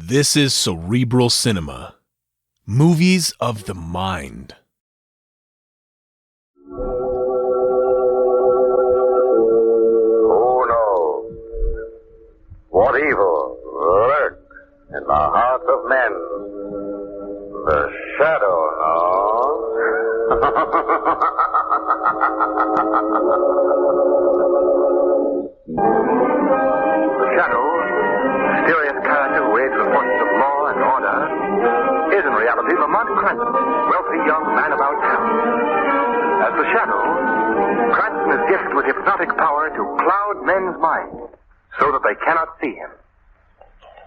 This is Cerebral Cinema. Movies of the mind. Who knows what evil lurks in the hearts of men? The shadow knows. The shadow, mysterious character who aids the forces of law and order, is in reality Lamont Cranston, wealthy young man about town. As the shadow, Cranston is gifted with hypnotic power to cloud men's minds so that they cannot see him.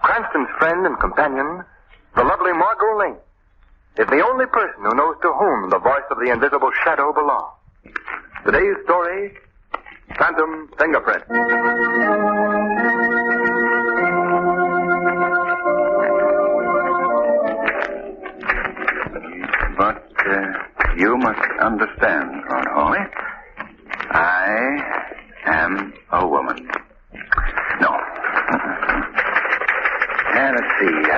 Cranston's friend and companion, the lovely Margot Lane, is the only person who knows to whom the voice of the invisible shadow belongs. Today's story, Phantom Fingerprints. But you must understand, Lord Hawley, I am a woman. No. And let's see,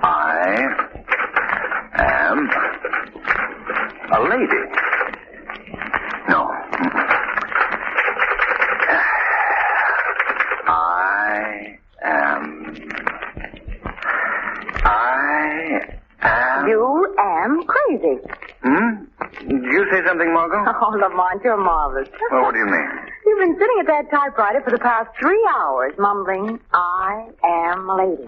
I am a lady. No. You am crazy. Did you say something, Margot? Oh, Lamont, you're marvelous. Well, what do you mean? You've been sitting at that typewriter for the past 3 hours, mumbling, I am a lady.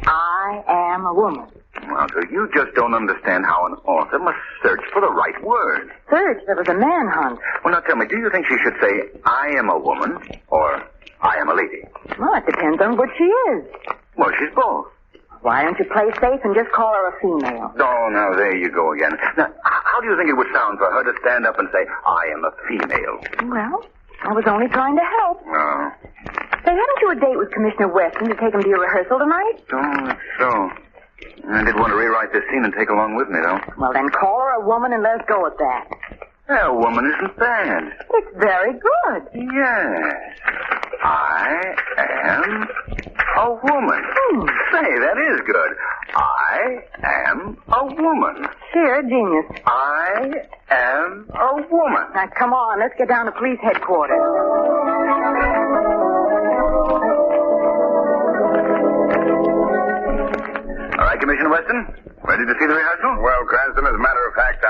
I am a woman. Well, so you just don't understand how an author must search for the right word. Search? There was a manhunt. Well, now tell me, do you think she should say, I am a woman, or I am a lady? Well, it depends on what she is. Well, she's both. Why don't you play safe and just call her a female? Oh, now there you go again. Now, how do you think it would sound for her to stand up and say, I am a female? Well, I was only trying to help. Oh. Say, haven't you a date with Commissioner Weston to take him to your rehearsal tonight? Oh, that's so. I did want to rewrite this scene and take along with me, though. Well, then call her a woman and let's go with that. A woman isn't bad. It's very good. Yes. I am a woman. Say, that is good. I am a woman. Sheer genius. I am a woman. Now, come on, let's get down to police headquarters. All right, Commissioner Weston, ready to see the rehearsal? Well, Cranston, as a matter of fact,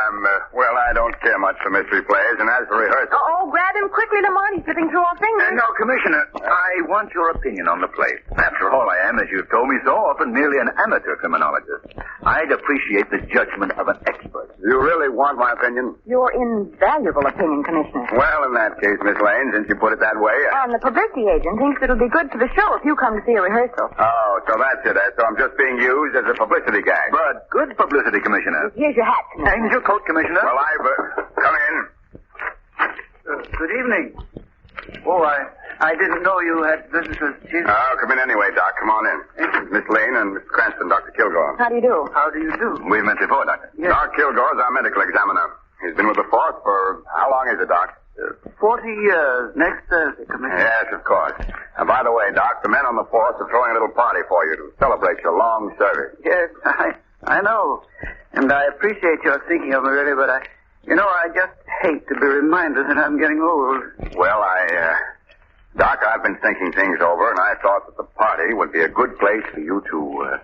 I don't care much for mystery plays, and as for rehearsal... Oh, grab him quickly, Lamont. He's slipping through our fingers. No, Commissioner, I want your opinion on the play. After all, I am, as you've told me so often, merely an amateur criminologist. I'd appreciate the judgment of an expert. You really want my opinion? Your invaluable opinion, Commissioner. Well, in that case, Miss Lane, since you put it that way... And the publicity agent thinks it'll be good for the show if you come to see a rehearsal. Oh, so that's it. So I'm just being used as a publicity gag. But good publicity, Commissioner. Here's your hat, Commissioner. And your coat, Commissioner. Well, come in. Good evening. Oh, I didn't know you had visitors. Oh, come in anyway, Doc. Come on in. Miss Lane and Miss Cranston, Dr. Kilgore. How do you do? How do you do? We've met before, Doctor. Yes. Doc Kilgore is our medical examiner. He's been with the force for... How long is it, Doc? 40 years. Next Thursday, Commissioner. Yes, of course. And by the way, Doc, the men on the force are throwing a little party for you to celebrate your long service. Yes, I know. And I appreciate your thinking of me, really, but I just hate to be reminded that I'm getting old. Well, Doc, I've been thinking things over, and I thought that the party would be a good place for you to,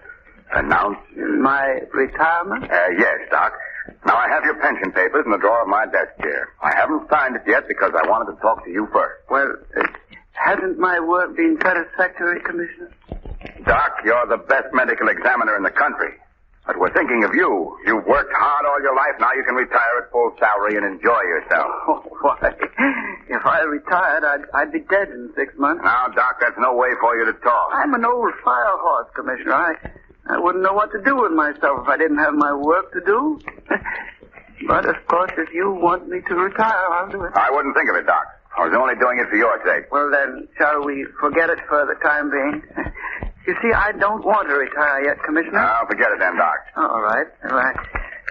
announce... My retirement? Yes, Doc. Now, I have your pension papers in the drawer of my desk here. I haven't signed it yet because I wanted to talk to you first. Well, hasn't my work been satisfactory, Commissioner? Doc, you're the best medical examiner in the country. But we're thinking of you. You've worked hard all your life. Now you can retire at full salary and enjoy yourself. Oh, why? If I retired, I'd be dead in 6 months. Now, Doc, that's no way for you to talk. I'm an old fire horse, Commissioner. I wouldn't know what to do with myself if I didn't have my work to do. But, of course, if you want me to retire, I'll do it. I wouldn't think of it, Doc. I was only doing it for your sake. Well, then, shall we forget it for the time being? You see, I don't want to retire yet, Commissioner. No, forget it then, Doc. All right.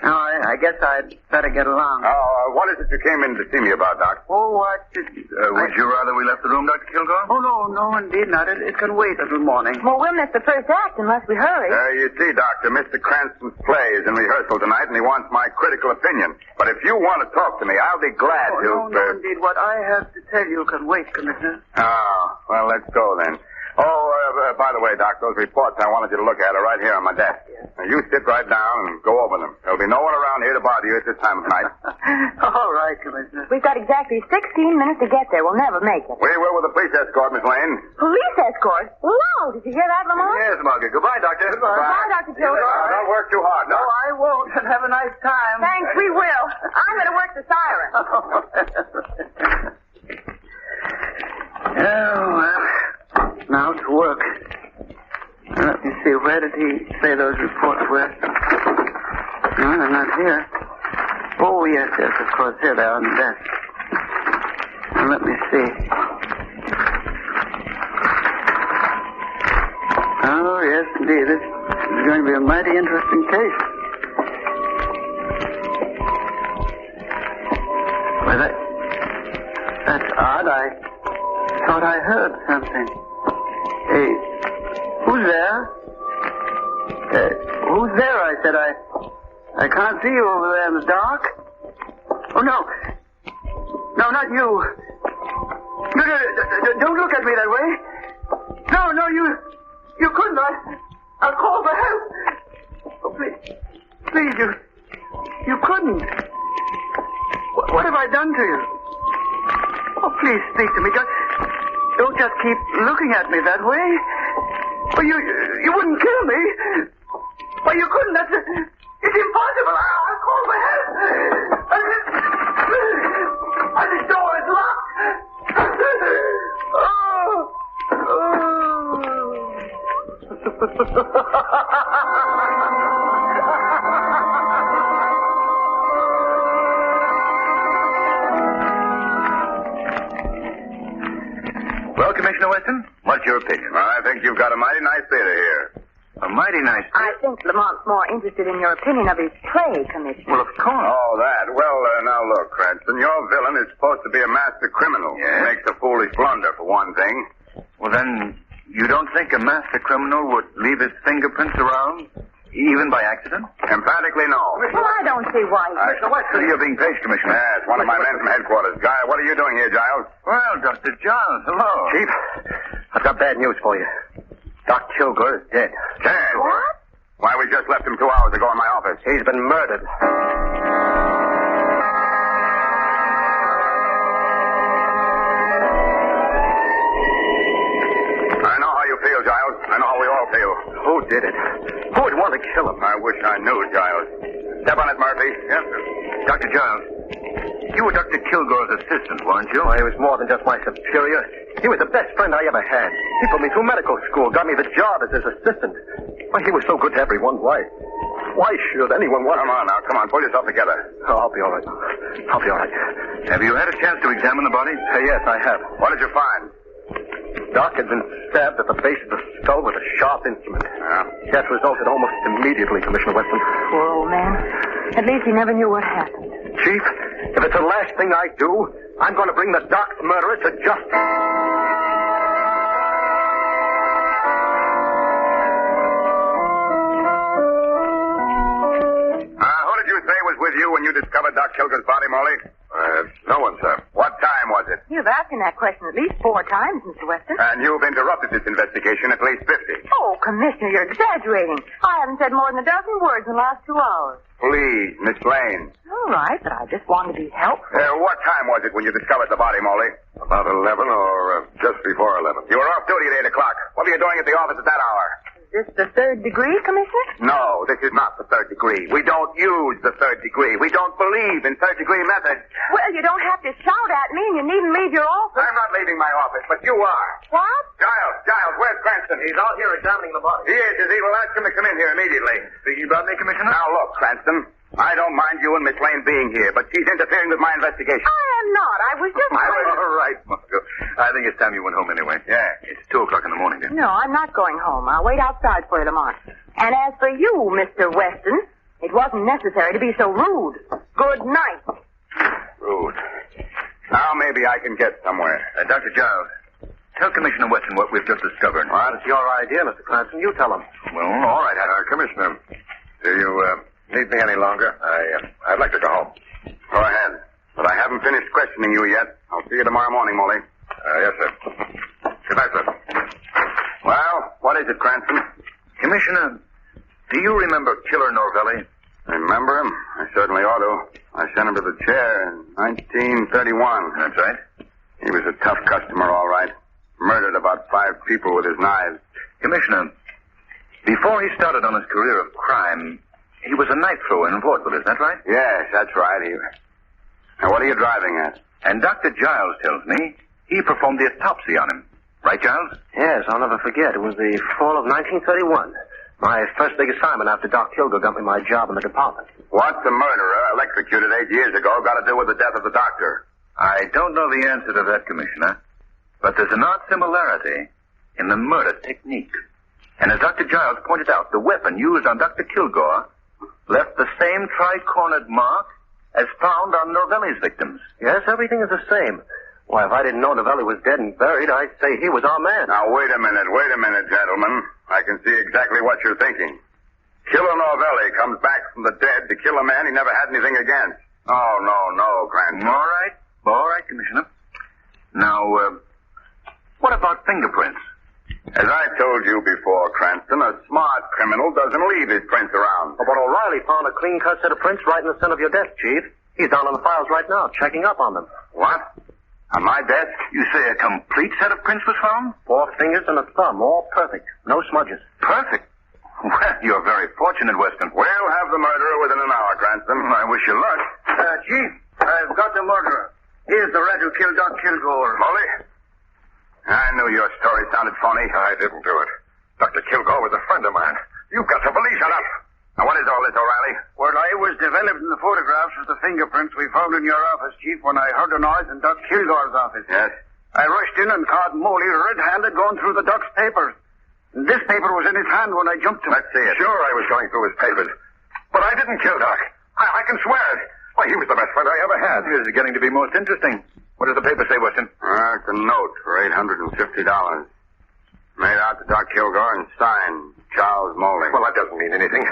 Oh, I guess I'd better get along. Oh, what is it you came in to see me about, Doc? Oh, what? Would you rather we left the room, Dr. Kilgore? Oh, no, indeed not. It can wait until morning. Well, we'll miss the first act unless we hurry. You see, Doctor, Mr. Cranston's play is in rehearsal tonight, and he wants my critical opinion. But if you want to talk to me, I'll be glad to. No, indeed. What I have to tell you can wait, Commissioner. Oh, well, let's go then. Oh, by the way, Doc, those reports I wanted you to look at are right here on my desk. Now, you sit right down and go over them. There'll be no one around here to bother you at this time of night. All right, Commissioner. We've got exactly 16 minutes to get there. We'll never make it. We will with the police escort, Miss Lane. Police escort? Wow, did you hear that, Lamont? Yes, Margaret. Goodbye, Doctor. Goodbye, Dr. Kilgore. Don't work too hard, No, Doc. I won't. And have a nice time. Thanks, we will. I'm going to work the siren. Oh, well. Now to work. Let me see. Where did he say those reports were? No, they're not here. Oh, yes, of course. Here they are on the desk. Now, let me see. Oh, yes, indeed. This is going to be a mighty interesting case. Well, that's odd. I thought I heard something. Hey, who's there? Who's there? I said. I can't see you over there in the dark. Oh, no. No, not you. No, don't look at me that way. No, you couldn't. I'll call for help. Oh, please, you couldn't. What have I done to you? Oh, please speak to me. Don't just keep looking at me that way. Well, you wouldn't kill me. Well, you couldn't. It's impossible. I'll call for help. This door is locked. Well, Commissioner Weston, what's your opinion? I think you've got a mighty nice theater here. A mighty nice theater? I think Lamont's more interested in your opinion of his play, Commissioner. Well, of course. Oh, that. Well, now look, Cranston, your villain is supposed to be a master criminal. Yes? Makes a foolish blunder, for one thing. Well, then, you don't think a master criminal would leave his fingerprints around, even by accident? Emphatically, no. Well, I don't see why. You're being paged, Commissioner. Yes, one of my men from headquarters. Guy, what are you doing here, Giles? Well, Dr. Giles, hello. Chief, I've got bad news for you. Doc Kilgore is dead. Dead? What? Why, we just left him 2 hours ago in my office. He's been murdered. I know how you feel, Giles. I know how we all feel. Who did it? Who would want to kill him? I wish I knew, Giles. Step on it, Murphy. Yes, sir. Dr. Giles, you were Dr. Kilgore's assistant, weren't you? Oh, he was more than just my superior. He was the best friend I ever had. He put me through medical school, got me the job as his assistant. Why, he was so good to everyone. Why should anyone want... Come on now, come on. Pull yourself together. Oh, I'll be all right. I'll be all right. Have you had a chance to examine the body? Yes, I have. What did you find? Doc had been stabbed at the base of the skull with a sharp instrument. Yeah. Death resulted almost immediately, Commissioner Weston. Poor old man. At least he never knew what happened. Chief, if it's the last thing I do, I'm going to bring the Doc's murderer to justice. Who did you say was with you when you discovered Doc Kilgore's body, Molly? No one, sir. What time was it? You've asked him that question at least 4 times, Mr. Weston. And you've interrupted this investigation at least 50. Oh, Commissioner, you're exaggerating. I haven't said more than a dozen words in the last 2 hours. Please, Miss Lane. All right, but I just wanted to be helpful. What time was it when you discovered the body, Molly? About 11 or just before 11. You were off duty at 8 o'clock. What were you doing at the office at that hour? Is this the 3rd degree, Commissioner? No, this is not the 3rd degree. We don't use the 3rd degree. We don't believe in 3rd degree methods. Well, you don't have to shout at me, and you needn't leave your office. I'm not leaving my office, but you are. What? Giles, where's Cranston? He's out here examining the body. He is he? Well, ask him to come in here immediately. Speaking about me, Commissioner? Now, look, Cranston, I don't mind you and Miss Lane being here, but she's interfering with my investigation. I am not. I was just... All right, Margot. I think it's time you went home anyway. Yeah. It's 2 o'clock in the morning, dear. No, I'm not going home. I'll wait outside for you, Lamont. And as for you, Mr. Weston, It wasn't necessary to be so rude. Good night. Rude. Now maybe I can get somewhere. Dr. Giles, tell Commissioner Weston what we've just discovered. Well, it's your idea, Mr. Cranston. You tell him. Well, all right, Commissioner. Do you need me any longer? I'd like to go home. Go ahead. But I haven't finished questioning you yet. I'll see you tomorrow morning, Molly. Yes, sir. Good night, sir. Well, what is it, Cranston? Commissioner, do you remember Killer Norvelli? Remember him? I certainly ought to. I sent him to the chair in 1931. That's right. He was a tough customer, all right. Murdered about 5 people with his knives. Commissioner, before he started on his career of crime, he was a knife thrower in vaudeville, is that right? Yes, that's right. Now, what are you driving at? And Dr. Giles tells me he performed the autopsy on him. Right, Giles? Yes, I'll never forget. It was the fall of 1931. My first big assignment after Doc Kilgore got me my job in the department. What the murderer, electrocuted 8 years ago, got to do with the death of the doctor? I don't know the answer to that, Commissioner. But there's an odd similarity in the murder technique. And as Dr. Giles pointed out, the weapon used on Dr. Kilgore left the same tri-cornered mark as found on Norvelli's victims. Yes, everything is the same. Why, if I didn't know Novelli was dead and buried, I'd say he was our man. Now, wait a minute, gentlemen. I can see exactly what you're thinking. Killer Norvelli comes back from the dead to kill a man he never had anything against. Oh, no, Cranston. All right, Commissioner. Now, what about fingerprints? As I told you before, Cranston, a smart criminal doesn't leave his prints around. Oh, but O'Reilly found a clean-cut set of prints right in the center of your desk, Chief. He's down on the files right now, checking up on them. What? On my desk? You say a complete set of prints was found? 4 fingers and a thumb, all perfect. No smudges. Perfect. Well, you're very fortunate, Weston. We'll have the murderer within an hour, Cranston. I wish you luck. Chief, I've got the murderer. Here's the rat who killed Doc Kilgore. Molly? I knew your story sounded phony. I didn't do it. Dr. Kilgore was a friend of mine. You've got to believe. Shut up. Now, what is all this, O'Reilly? Well, I was developing the photographs of the fingerprints we found in your office, Chief, when I heard a noise in Doc Kilgore's office. Yes? I rushed in and caught Moley red-handed going through the Doc's papers. This paper was in his hand when I jumped him. Let's see it. Sure, I was going through his papers. But I didn't kill Doc. I can swear it. Why, he was the best friend I ever had. This is getting to be most interesting. What does the paper say, Weston? It's a note for $850. Made out to Doc Kilgore and signed Charles Moley. Well, that doesn't mean anything.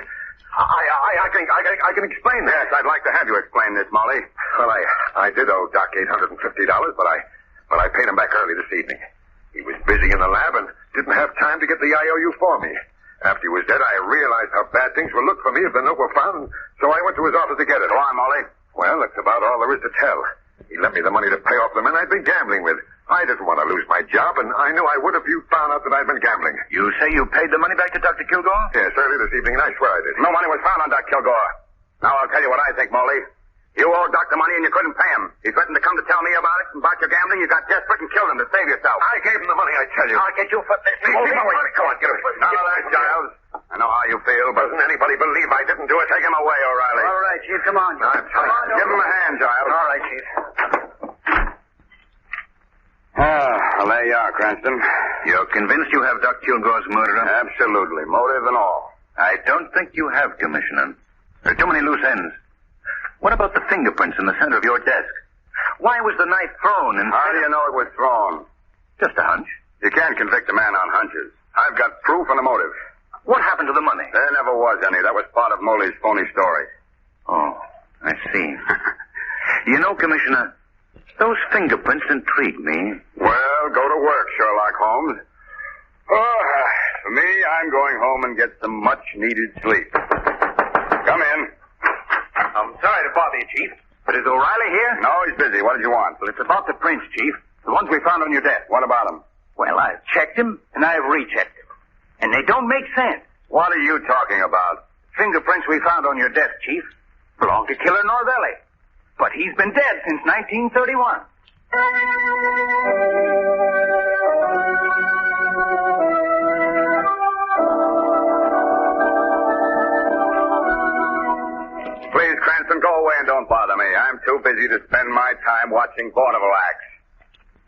I can explain that. Yes, I'd like to have you explain this, Molly. Well, I did owe Doc $850, but I paid him back early this evening. He was busy in the lab and didn't have time to get the IOU for me. After he was dead, I realized how bad things would look for me if the note were found, so I went to his office to get it. Go on, Molly. Well, that's about all there is to tell. He lent me the money to pay off the men I'd been gambling with. I didn't want to lose my job, and I knew I would if you found out that I'd been gambling. You say you paid the money back to Dr. Kilgore? Yes, early this evening, and I swear I did. No money was found on Doc Kilgore. Now, I'll tell you what I think, Molly. You owed Doc the money and you couldn't pay him. He threatened to come to tell me about it and about your gambling. You got desperate and killed him to save yourself. I gave him the money, I tell you. I'll get you for this. Come on, get it. None of that, Giles. I know how you feel, but... Doesn't anybody believe I didn't do it? Take him away, O'Reilly. All right, Chief, come on. Give him a hand, Giles. All right, Chief. Well, there you are, Cranston. You're convinced you have Doc Kilgore's murderer? Absolutely. Motive and all. I don't think you have, Commissioner. There are too many loose ends. What about the fingerprints in the center of your desk? Why was the knife thrown instead How do you know it was thrown? Just a hunch. You can't convict a man on hunches. I've got proof and a motive. What happened to the money? There never was any. That was part of Moley's phony story. Oh, I see. You know, Commissioner, those fingerprints intrigue me. Well, go to work, Sherlock Holmes. Oh, for me, I'm going home and get some much-needed sleep. Come in. I'm sorry to bother you, Chief, but is O'Reilly here? No, he's busy. What did you want? Well, it's about the prints, Chief. The ones we found on your desk. What about them? Well, I've checked them, and I've rechecked them. And they don't make sense. What are you talking about? Fingerprints we found on your desk, Chief, belong to Killer Norvelli. But he's been dead since 1931. Please, Cranston, go away and don't bother me. I'm too busy to spend my time watching vaudeville acts.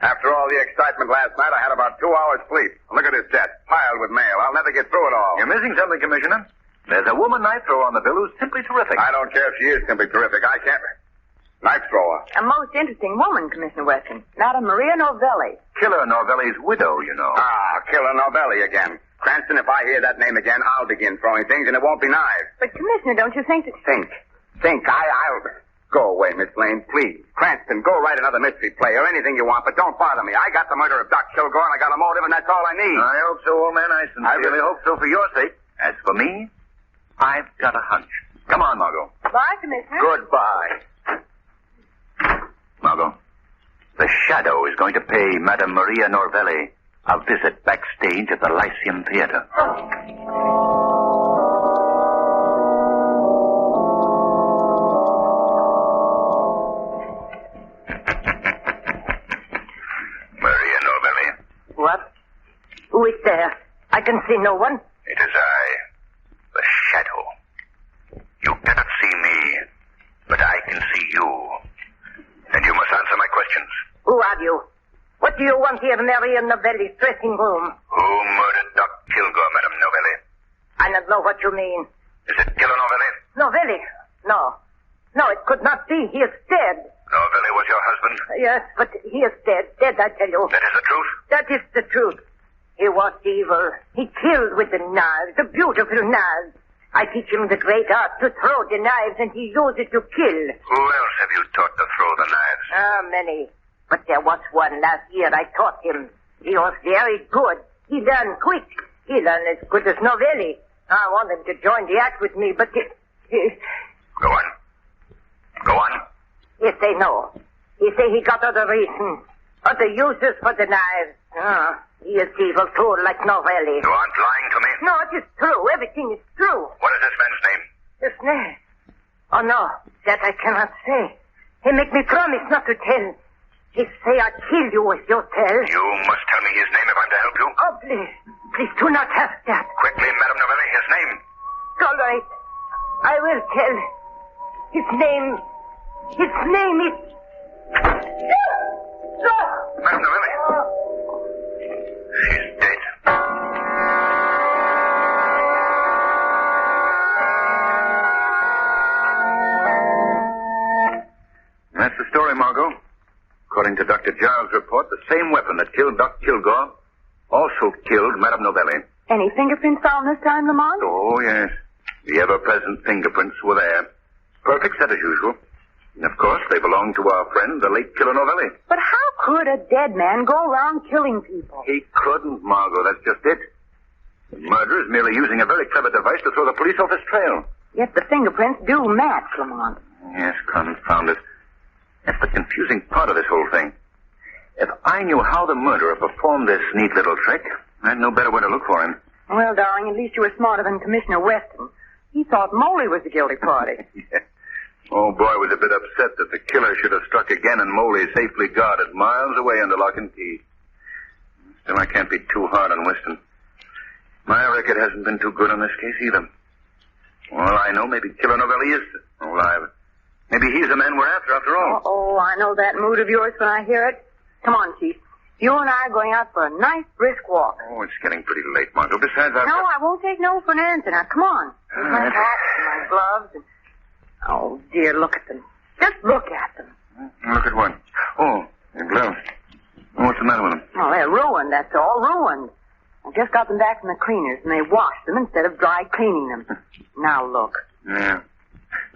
After all the excitement last night, I had about 2 hours sleep. Look at this desk, piled with mail. I'll never get through it all. You're missing something, Commissioner. There's a woman knife thrower on the bill who's simply terrific. I don't care if she is simply terrific. I can't. Knife thrower. A most interesting woman, Commissioner Weston. Madame Maria Novelli. Killer Novelli's widow, you know. Killer Novelli again. Cranston, if I hear that name again, I'll begin throwing things, and it won't be knives. But, Commissioner, don't you think that... Think. I'll... Go away, Miss Lane, please. Cranston, go write another mystery play or anything you want, but don't bother me. I got the murder of Doc Kilgore, and I got a motive, and that's all I need. I hope so, old man. I sincerely hope so for your sake. As for me, I've got a hunch. Come on, Margot. Bye, Commissioner. Goodbye. Margot, the Shadow is going to pay Madame Maria Novelli a visit backstage at the Lyceum Theater. Maria Novelli. What? Who is there? I can see no one. It is I, the Shadow. You cannot see me, but I can see you. And you must answer my questions. Who are you? What do you want here in Maria Novelli's dressing room? Who murdered Doc Kilgore, Madame Novelli? I don't know what you mean. Is it Killer Novelli? Novelli? No. No, it could not be. He is dead. Novelli was your husband? Yes, but he is dead. Dead, I tell you. That is the truth? That is the truth. He was evil. He killed with the knives, the beautiful knives. I teach him the great art to throw the knives, and he used it to kill. Who else have you taught to throw the knives? Many. But there was one last year I taught him. He was very good. He learned quick. He learned as good as Novelli. I want him to join the act with me, but Go on. Go on. He say no. He say he got other reasons, other uses for the knives. He is evil too, like Novelli. You aren't lying to me? No, it is true. Everything is true. What is this man's name? His name? Oh, no. That I cannot say. He make me promise not to tell. He say I kill you if you tell. You must tell me his name if I'm to help you. Oh, please. Please do not have that. Quickly, Madame Novelli, his name. All right. I will tell. His name is... Madame Novelli. She's dead. That's the story, Margot. According to Dr. Giles' report, the same weapon that killed Doc Kilgore also killed Madame Novelli. Any fingerprints found this time, Lamont? Oh, yes. The ever-present fingerprints were there. Perfect set as usual. And, of course, they belonged to our friend, the late Killer Novelli. But how could a dead man go around killing people? He couldn't, Margot. That's just it. The murderer is merely using a very clever device to throw the police off his trail. Yet the fingerprints do match, Lamont. Yes, confound it. That's the confusing part of this whole thing. If I knew how the murderer performed this neat little trick, I'd know better where to look for him. Well, darling, at least you were smarter than Commissioner Weston. He thought Moley was the guilty party. Yeah. Old boy was a bit upset that the killer should have struck again and Moley safely guarded miles away under lock and key. Still, I can't be too hard on Weston. My record hasn't been too good on this case either. Well, I know maybe Killer Novelli is alive. Maybe he's the man we're after all. Oh, I know that mood of yours when I hear it. Come on, Chief. You and I are going out for a nice brisk walk. Oh, it's getting pretty late, Margot. Besides, No, I won't take no for an answer. Now, come on. Here's my hat and my gloves and... Oh, dear, look at them. Just look at them. Look at what? Oh, the gloves. Oh, what's the matter with them? Well, they're ruined, that's all. Ruined. I just got them back from the cleaners, and they washed them instead of dry cleaning them. Now, look. Yeah.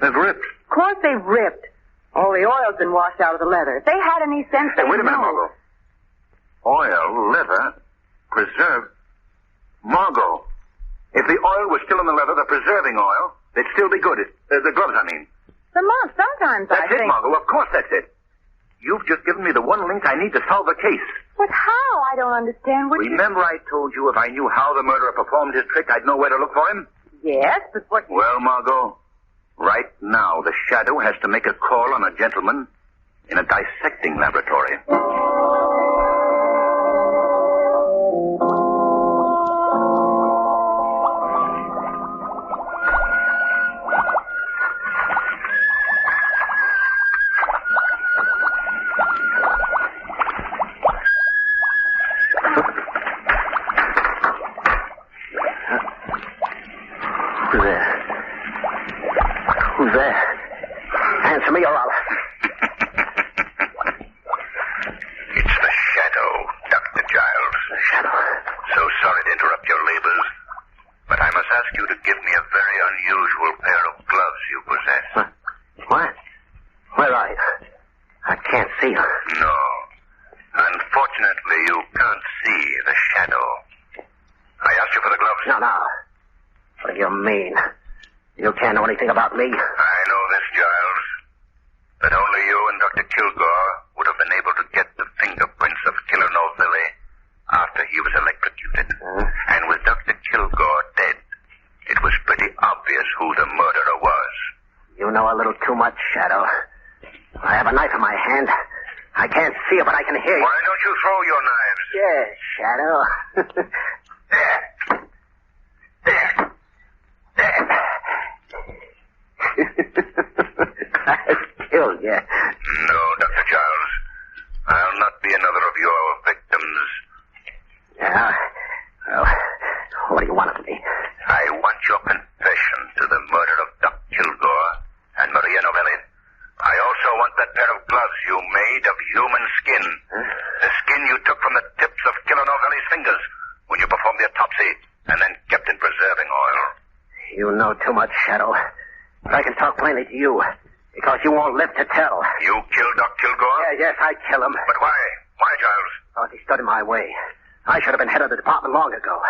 They've ripped. Of course they've ripped. All the oil's been washed out of the leather. If they had any sense, Hey, they'd wait a minute, know. Margot. Oil, leather, preserved. Margot, if the oil was still in the leather, the preserving oil, they'd still be good. The gloves, I mean. Lamont, sometimes That's I it, think... Margot. Of course that's it. You've just given me the one link I need to solve the case. But how? I don't understand what Remember I told you if I knew how the murderer performed his trick, I'd know where to look for him? Yes, but what... Well, Margot, right now the Shadow has to make a call on a gentleman in a dissecting laboratory. There. Who's there? Answer me or I'll... It's the Shadow, Dr. Giles. The Shadow? So sorry to interrupt your labors, but I must ask you to give me a very unusual pair of gloves you possess. What? Where are you? I can't see you. No. Unfortunately, you can't see the Shadow. I asked you for the gloves. No. What do you mean? You can't know anything about me. I know this, Giles. That only you and Dr. Kilgore would have been able to get the fingerprints of Killer Novelli after he was electrocuted. And with Dr. Kilgore dead, it was pretty obvious who the murderer was. You know a little too much, Shadow. I have a knife in my hand. I can't see it, but I can hear you. Why don't you throw your knives? Yes, Shadow. I've killed you. No, Dr. Giles. I'll not be another of your victims. Yeah? Well, what do you want of me? I want your confession to the murder of Doc Kilgore and Maria Novelli. I also want that pair of gloves you made of human skin. The skin you took from the tips of Killer Novelli's fingers when you performed the autopsy and then kept in preserving oil. You know too much, Shadow. But I can talk plainly to you, because you won't live to tell. You killed Doc Kilgore? Yes, I kill him. But why? Why, Giles? Because he stood in my way. I should have been head of the department long ago.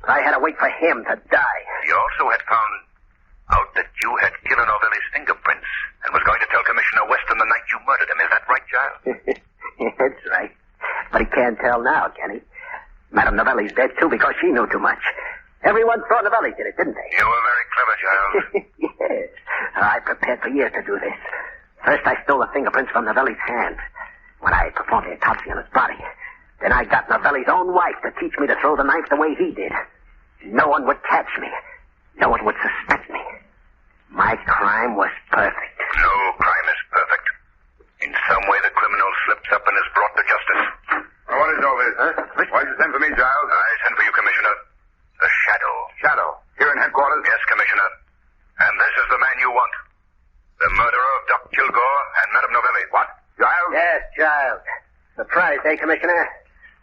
But I had to wait for him to die. You also had found out that you had Killer Novelli's fingerprints and was going to tell Commissioner Weston the night you murdered him. Is that right, Giles? That's right. But he can't tell now, can he? Madame Novelli's dead, too, because she knew too much. Everyone thought Novelli did it, didn't they? You were very clever, Giles. Yes. I prepared for years to do this. First, I stole the fingerprints from Novelli's hand when I performed the autopsy on his body. Then I got Novelli's own wife to teach me to throw the knife the way he did. No one would catch me. No one would suspect me. My crime was perfect. No crime is perfect. In some way, the criminal slips up and is brought to justice. Well, what is all this? Huh? Why'd you send for me, Giles? I sent for you, Commissioner. The Shadow. Shadow? Here in headquarters? Yes, Commissioner. And this is the man you want. The murderer of Doc Kilgore and Madame Novelli. What? Giles? Yes, Giles. Surprise, eh, Commissioner?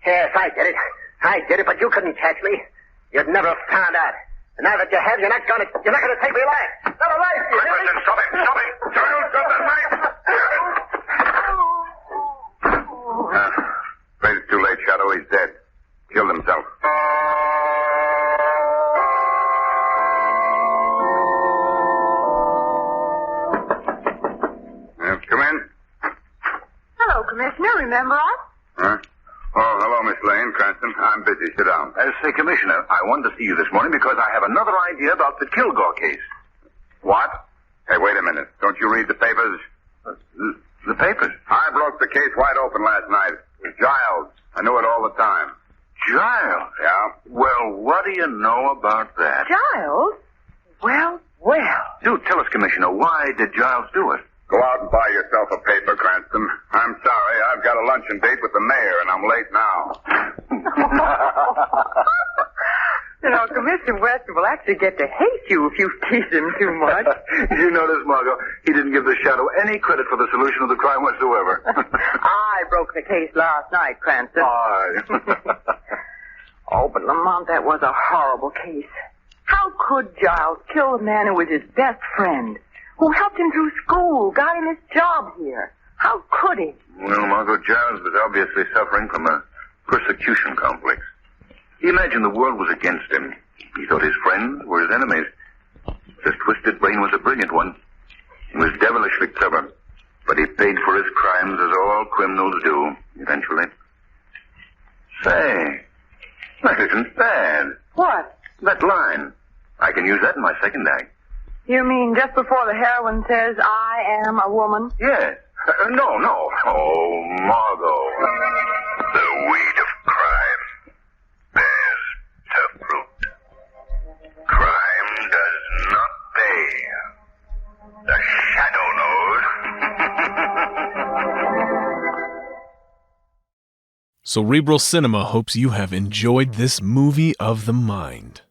Yes, I did it, but you couldn't catch me. You'd never have found out. And now that you have, you're not gonna take me alive. Not alive, you hear me? Stop him! Giles, drop that knife! Afraid it's too late, Shadow. He's dead. Killed himself. Come in. Hello, Commissioner. Remember us? Huh? Oh, hello, Miss Lane. Cranston. I'm busy. Sit down. Say, Commissioner, I wanted to see you this morning because I have another idea about the Kilgore case. What? Hey, wait a minute. Don't you read the papers? The papers? I broke the case wide open last night. It was Giles. I knew it all the time. Giles? Yeah. Well, what do you know about that? Giles? Well. Do tell us, Commissioner, why did Giles do it? Go out and buy yourself a paper, Cranston. I'm sorry. I've got a luncheon date with the mayor, and I'm late now. You know, Commissioner Weston will actually get to hate you if you tease him too much. Did you notice, Margot? He didn't give the Shadow any credit for the solution of the crime whatsoever. I broke the case last night, Cranston. Oh, but Lamont, that was a horrible case. How could Giles kill a man who was his best friend, who helped him through school, got him his job here? How could he? Well, Margot, Giles was obviously suffering from a persecution complex. He imagined the world was against him. He thought his friends were his enemies. His twisted brain was a brilliant one. He was devilishly clever, but he paid for his crimes as all criminals do, eventually. Say, that isn't bad. What? That line. I can use that in my second act. You mean just before the heroine says, I am a woman? Yes. No. Oh, Margot. The weed of crime bears tough fruit. Crime does not pay. The Shadow knows. Cerebral Cinema hopes you have enjoyed this movie of the mind.